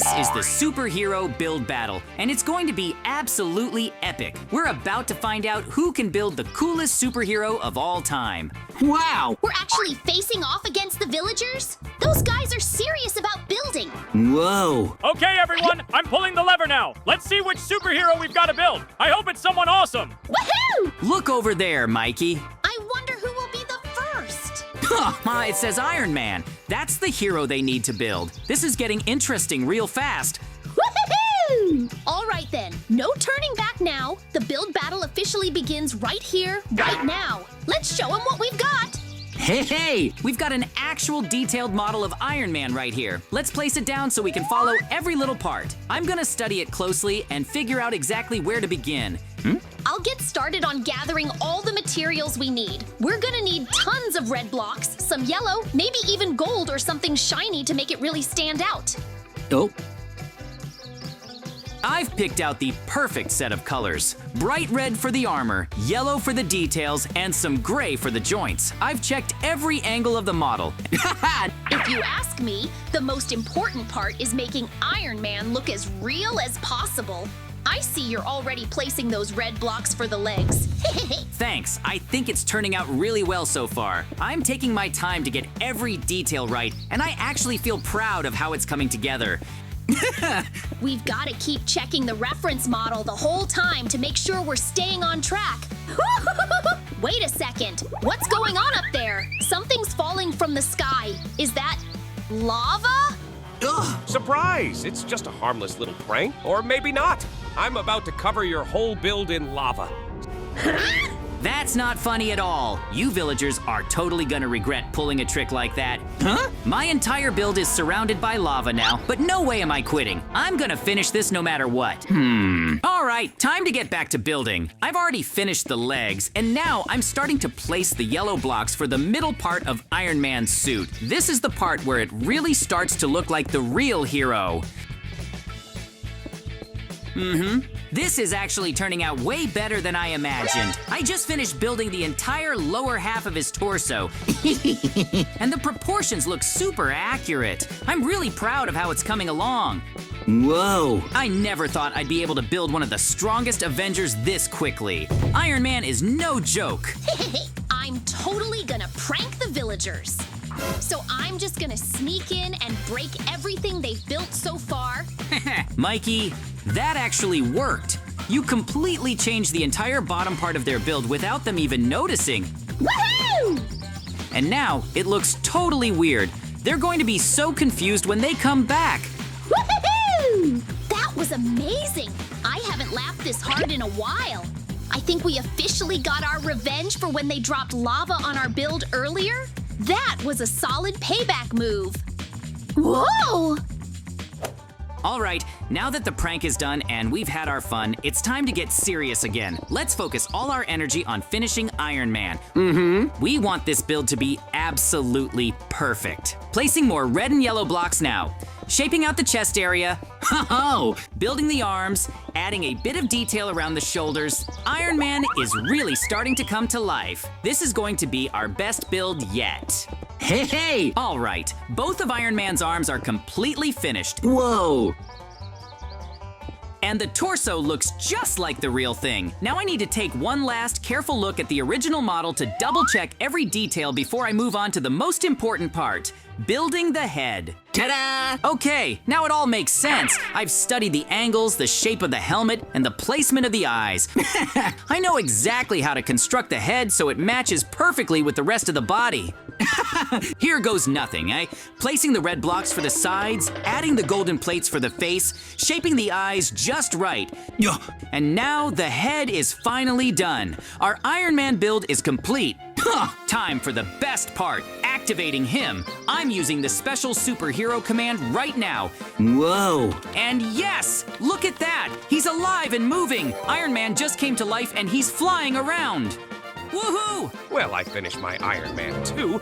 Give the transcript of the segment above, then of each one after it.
This is the superhero build battle, and it's going to be absolutely epic. We're about to find out who can build the coolest superhero of all time. Wow! We're actually facing off against the villagers? Those guys are serious about building. Whoa! Okay, everyone, I'm pulling the lever now. Let's see which superhero we've got to build. I hope it's someone awesome. Woohoo! Look over there, Mikey. I wonder who will be the first. It says Iron Man. That's the hero they need to build. This is getting interesting real fast. Woohoo! All right then, no turning back now. The build battle officially begins right here, right now. Let's show them what we've got. Hey! We've got an actual detailed model of Iron Man right here. Let's place it down so we can follow every little part. I'm gonna study it closely and figure out exactly where to begin. I'll get started on gathering all the materials we need. We're gonna need tons of red blocks, some yellow, maybe even gold or something shiny to make it really stand out. Oh. I've picked out the perfect set of colors. Bright red for the armor, yellow for the details, and some gray for the joints. I've checked every angle of the model. If you ask me, the most important part is making Iron Man look as real as possible. I see you're already placing those red blocks for the legs. Thanks, I think it's turning out really well so far. I'm taking my time to get every detail right, and I actually feel proud of how it's coming together. We've got to keep checking the reference model the whole time to make sure we're staying on track. Wait a second. What's going on up there? Something's falling from the sky. Is that lava? Ugh. Surprise! It's just a harmless little prank, or maybe not. I'm about to cover your whole build in lava. That's not funny at all. You villagers are totally gonna regret pulling a trick like that. Huh? My entire build is surrounded by lava now, but no way am I quitting. I'm gonna finish this no matter what. All right, time to get back to building. I've already finished the legs, and now I'm starting to place the yellow blocks for the middle part of Iron Man's suit. This is the part where it really starts to look like the real hero. This is actually turning out way better than I imagined. I just finished building the entire lower half of his torso. And the proportions look super accurate. I'm really proud of how it's coming along. Whoa! I never thought I'd be able to build one of the strongest Avengers this quickly. Iron Man is no joke. I'm totally gonna prank the villagers. So I'm just gonna sneak in and break everything they've built so far. Mikey, that actually worked. You completely changed the entire bottom part of their build without them even noticing. Woohoo! And now it looks totally weird. They're going to be so confused when they come back. Woohoo! That was amazing. I haven't laughed this hard in a while. I think we officially got our revenge for when they dropped lava on our build earlier. That was a solid payback move. Whoa! All right, now that the prank is done and we've had our fun, it's time to get serious again. Let's focus all our energy on finishing Iron Man. We want this build to be absolutely perfect. Placing more red and yellow blocks now. Shaping out the chest area. Building the arms, adding a bit of detail around the shoulders. Iron Man is really starting to come to life. This is going to be our best build yet. Hey! All right, both of Iron Man's arms are completely finished. Whoa! And the torso looks just like the real thing. Now I need to take one last careful look at the original model to double check every detail before I move on to the most important part, building the head. Ta-da! Okay, now it all makes sense. I've studied the angles, the shape of the helmet, and the placement of the eyes. I know exactly how to construct the head so it matches perfectly with the rest of the body. Here goes nothing, eh? Placing the red blocks for the sides, adding the golden plates for the face, shaping the eyes just right. And now the head is finally done. Our Iron Man build is complete. Time for the best part, activating him. I'm using the special superhero command right now. Whoa! And yes, look at that. He's alive and moving. Iron Man just came to life and he's flying around. Woohoo! Well, I finished my Iron Man too,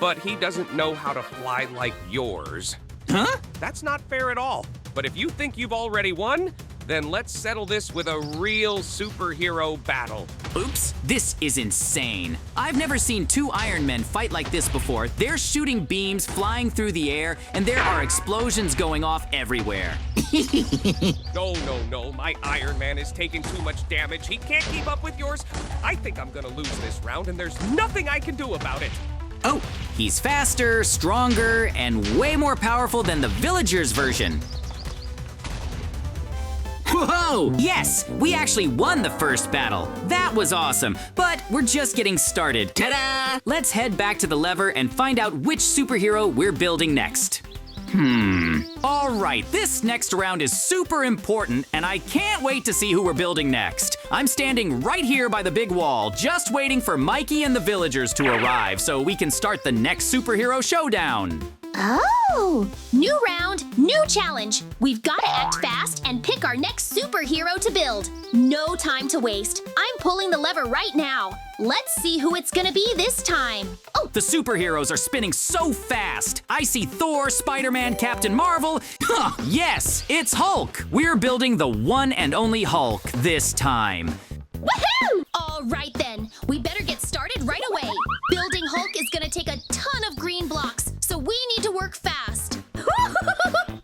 but he doesn't know how to fly like yours. Huh? That's not fair at all. But if you think you've already won, Then let's settle this with a real superhero battle. Oops, this is insane. I've never seen two Iron Men fight like this before. They're shooting beams flying through the air, and there are explosions going off everywhere. No, my Iron Man is taking too much damage. He can't keep up with yours. I think I'm gonna lose this round, and there's nothing I can do about it. Oh, he's faster, stronger, and way more powerful than the Villagers version. Whoa! Yes, we actually won the first battle. That was awesome, but we're just getting started. Ta-da! Let's head back to the lever and find out which superhero we're building next. All right, this next round is super important, and I can't wait to see who we're building next. I'm standing right here by the big wall, just waiting for Mikey and the villagers to arrive so we can start the next superhero showdown. Oh! New round, new challenge. We've got to act fast and pick our next superhero to build. No time to waste. I'm pulling the lever right now. Let's see who it's gonna be this time. Oh, The superheroes are spinning so fast. I see Thor, Spider-Man, Captain Marvel. Yes, it's Hulk. We're building the one and only Hulk this time. woohoo! All right then, we better get started right away. Building Hulk is gonna take a ton of green blocks, so we need to work fast.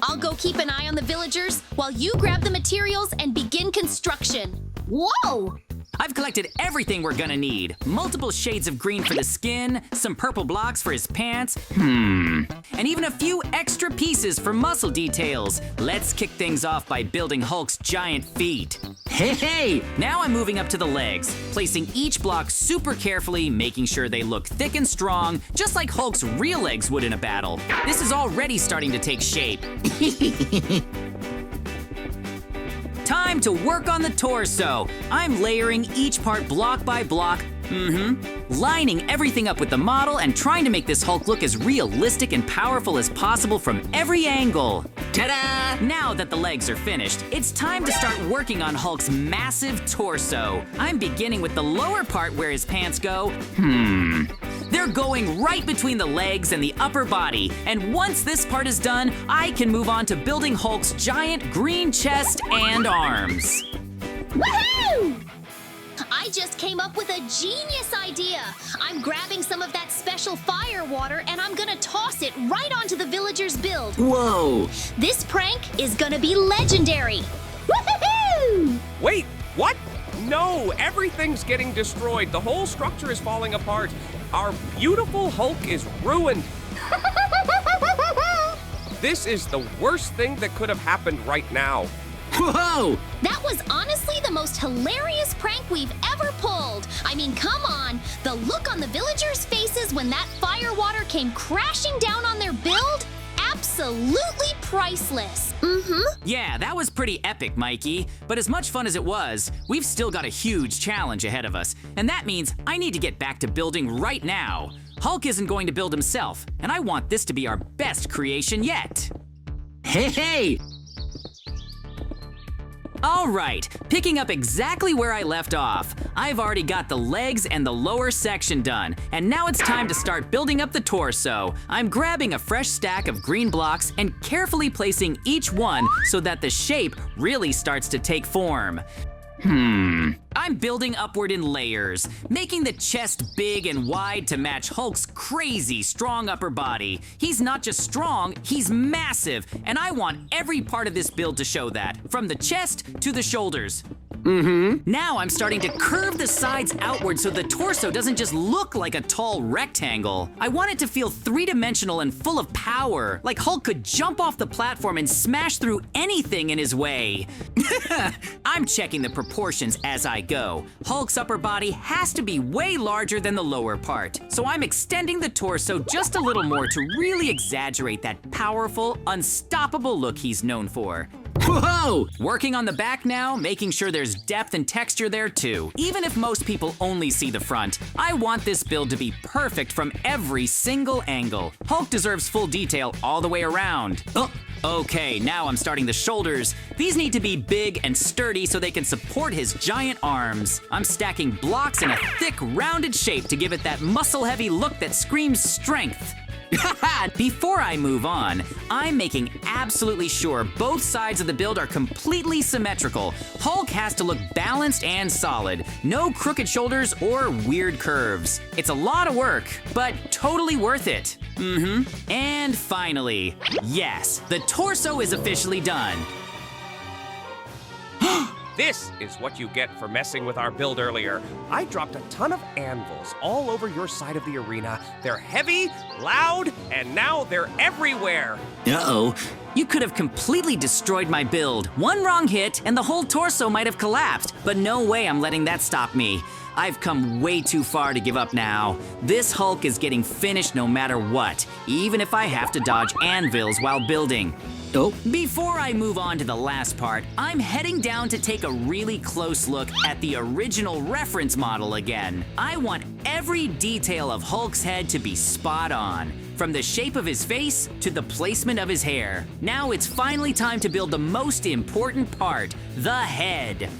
I'll go keep an eye on the villagers while you grab the materials and begin construction. Whoa! I've collected everything we're gonna need. Multiple shades of green for the skin, some purple blocks for his pants, and even a few extra pieces for muscle details. Let's kick things off by building Hulk's giant feet. Hey! Now I'm moving up to the legs, placing each block super carefully, making sure they look thick and strong, just like Hulk's real legs would in a battle. This is already starting to take shape. Time to work on the torso. I'm layering each part block by block, lining everything up with the model and trying to make this Hulk look as realistic and powerful as possible from every angle. Ta-da! Now that the legs are finished, it's time to start working on Hulk's massive torso. I'm beginning with the lower part where his pants go. They're going right between the legs and the upper body, and once this part is done, I can move on to building Hulk's giant green chest and arms. Woohoo! I just came up with a genius idea. I'm grabbing some of that special fire water and I'm gonna toss it right onto the villagers' build. Whoa! This prank is gonna be legendary. Woohoo! Wait, what? No, everything's getting destroyed. The whole structure is falling apart. Our beautiful Hulk is ruined. This is the worst thing that could have happened right now. Whoa! That was honestly the most hilarious prank we've ever pulled. I mean, come on. The look on the villagers' faces when that fire water came crashing down on their build? Absolutely priceless. Yeah, that was pretty epic, Mikey. But as much fun as it was, we've still got a huge challenge ahead of us. And that means I need to get back to building right now. Hulk isn't going to build himself, and I want this to be our best creation yet. Hey! All right, picking up exactly where I left off. I've already got the legs and the lower section done, and now it's time to start building up the torso. I'm grabbing a fresh stack of green blocks and carefully placing each one so that the shape really starts to take form. I'm building upward in layers, making the chest big and wide to match Hulk's crazy strong upper body. He's not just strong, he's massive, and I want every part of this build to show that, from the chest to the shoulders. Now I'm starting to curve the sides outward so the torso doesn't just look like a tall rectangle. I want it to feel three-dimensional and full of power, like Hulk could jump off the platform and smash through anything in his way. I'm checking the proportions as I go. Hulk's upper body has to be way larger than the lower part, so I'm extending the torso just a little more to really exaggerate that powerful, unstoppable look he's known for. Whoa! Working on the back now, making sure there's depth and texture there too. Even if most people only see the front, I want this build to be perfect from every single angle. Hulk deserves full detail all the way around. Okay, now I'm starting the shoulders. These need to be big and sturdy so they can support his giant arms. I'm stacking blocks in a thick, rounded shape to give it that muscle-heavy look that screams strength. Before I move on, I'm making absolutely sure both sides of the build are completely symmetrical. Hulk has to look balanced and solid. No crooked shoulders or weird curves. It's a lot of work, but totally worth it. And finally, yes, the torso is officially done. This is what you get for messing with our build earlier. I dropped a ton of anvils all over your side of the arena. They're heavy, loud, and now they're everywhere. Uh-oh. You could have completely destroyed my build. One wrong hit and the whole torso might have collapsed, but no way I'm letting that stop me. I've come way too far to give up now. This Hulk is getting finished no matter what, even if I have to dodge anvils while building. Oh, before I move on to the last part, I'm heading down to take a really close look at the original reference model again. I want every detail of Hulk's head to be spot on, from the shape of his face to the placement of his hair. Now it's finally time to build the most important part, the head.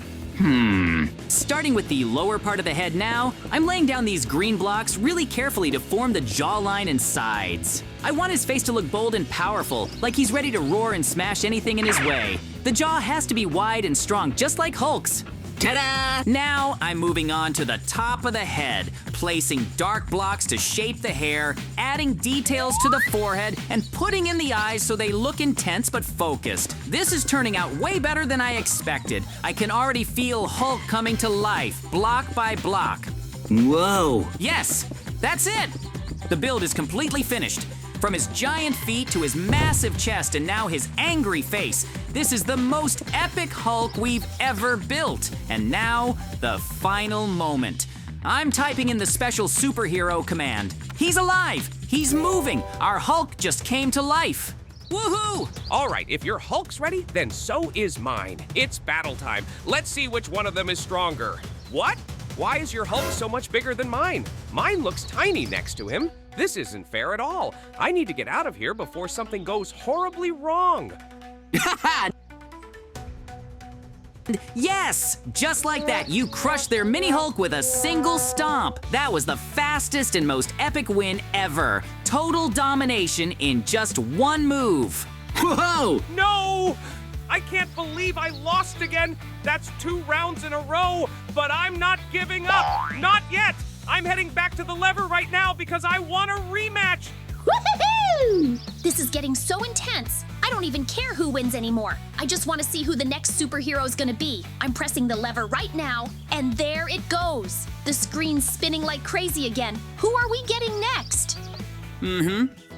Starting with the lower part of the head now, I'm laying down these green blocks really carefully to form the jawline and sides. I want his face to look bold and powerful, like he's ready to roar and smash anything in his way. The jaw has to be wide and strong, just like Hulk's. Ta-da! Now I'm moving on to the top of the head, placing dark blocks to shape the hair, adding details to the forehead, and putting in the eyes so they look intense but focused. This is turning out way better than I expected. I can already feel Hulk coming to life, block by block. Whoa. Yes, that's it! The build is completely finished. From his giant feet to his massive chest and now his angry face, this is the most epic Hulk we've ever built. And now, the final moment. I'm typing in the special superhero command. He's alive! He's moving! Our Hulk just came to life! Woohoo! All right, if your Hulk's ready, then so is mine. It's battle time. Let's see which one of them is stronger. What? Why is your Hulk so much bigger than mine? Mine looks tiny next to him. This isn't fair at all. I need to get out of here before something goes horribly wrong. Yes! Just like that, you crushed their mini Hulk with a single stomp. That was the fastest and most epic win ever. Total domination in just one move. Whoa! No! I can't believe I lost again. That's 2 rounds in a row, but I'm not giving up. Not yet. I'm heading back to the lever right now because I want a rematch. Woohoo! This is getting so intense. I don't even care who wins anymore. I just want to see who the next superhero is gonna be. I'm pressing the lever right now, and there it goes. The screen's spinning like crazy again. Who are we getting next?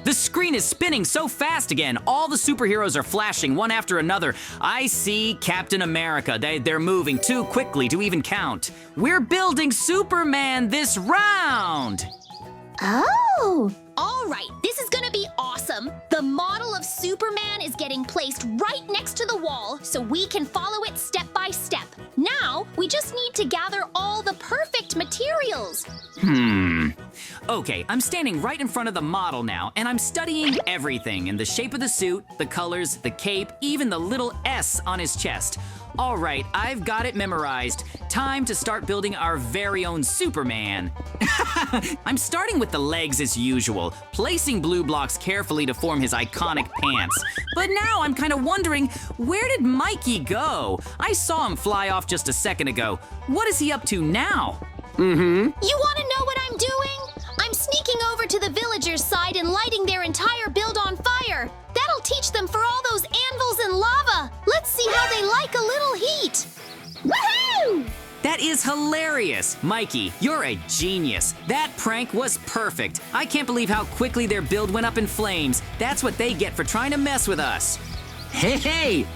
The screen is spinning so fast again. All the superheroes are flashing one after another. I see Captain America. They're moving too quickly to even count. We're building Superman this round. Oh! All right, this is gonna be awesome. The model of Superman is getting placed right next to the wall so we can follow it step by step. Now, we just need to gather all the perfect materials. Okay, I'm standing right in front of the model now, and I'm studying everything in the shape of the suit, the colors, the cape, even the little S on his chest. All right, I've got it memorized. Time to start building our very own Superman. I'm starting with the legs as usual, placing blue blocks carefully to form his iconic pants. But now I'm kind of wondering, where did Mikey go? I saw him fly off just a second ago. What is he up to now? You want to know what I'm doing? I'm sneaking over to the villagers' side and lighting their entire build on fire. That'll teach them for all those anvils and lava. Let's see how they like a little heat. Woohoo! That is hilarious! Mikey, you're a genius. That prank was perfect. I can't believe how quickly their build went up in flames. That's what they get for trying to mess with us. Hey!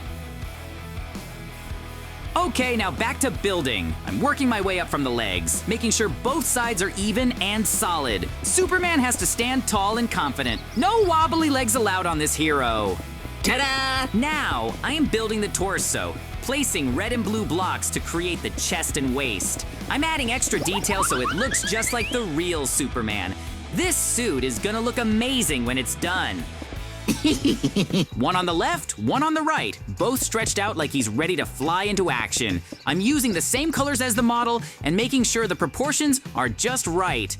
Okay, now back to building. I'm working my way up from the legs, making sure both sides are even and solid. Superman has to stand tall and confident. No wobbly legs allowed on this hero. Ta-da! Now, I am building the torso, placing red and blue blocks to create the chest and waist. I'm adding extra detail so it looks just like the real Superman. This suit is gonna look amazing when it's done. One on the left, one on the right, both stretched out like he's ready to fly into action. I'm using the same colors as the model and making sure the proportions are just right.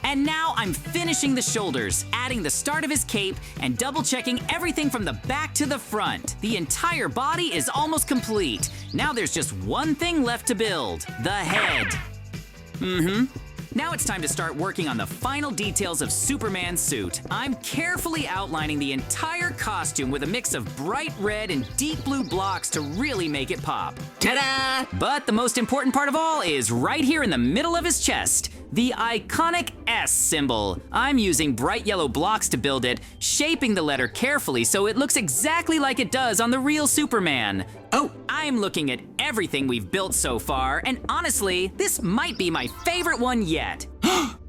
And now I'm finishing the shoulders, adding the start of his cape, and double-checking everything from the back to the front. The entire body is almost complete. Now there's just one thing left to build, the head. Now it's time to start working on the final details of Superman's suit. I'm carefully outlining the entire costume with a mix of bright red and deep blue blocks to really make it pop. Ta-da! But the most important part of all is right here in the middle of his chest, the iconic S symbol. I'm using bright yellow blocks to build it, shaping the letter carefully so it looks exactly like it does on the real Superman. Oh, I'm looking at everything we've built so far, and honestly, this might be my favorite one yet.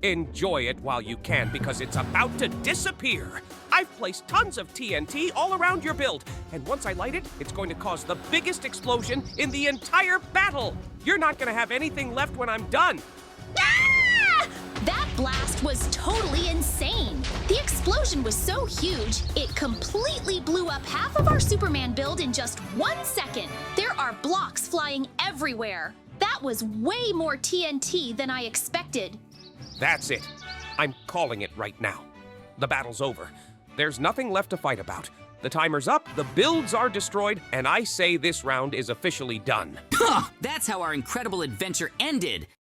Enjoy it while you can because it's about to disappear. I've placed tons of TNT all around your build, and once I light it, it's going to cause the biggest explosion in the entire battle. You're not going to have anything left when I'm done. Ah! That blast was totally insane. The explosion was so huge, it completely blew up half of our Superman build in just 1 second. There are blocks flying everywhere. That was way more TNT than I expected. That's it. I'm calling it right now. The battle's over. There's nothing left to fight about. The timer's up, the builds are destroyed, and I say this round is officially done. That's how our incredible adventure ended.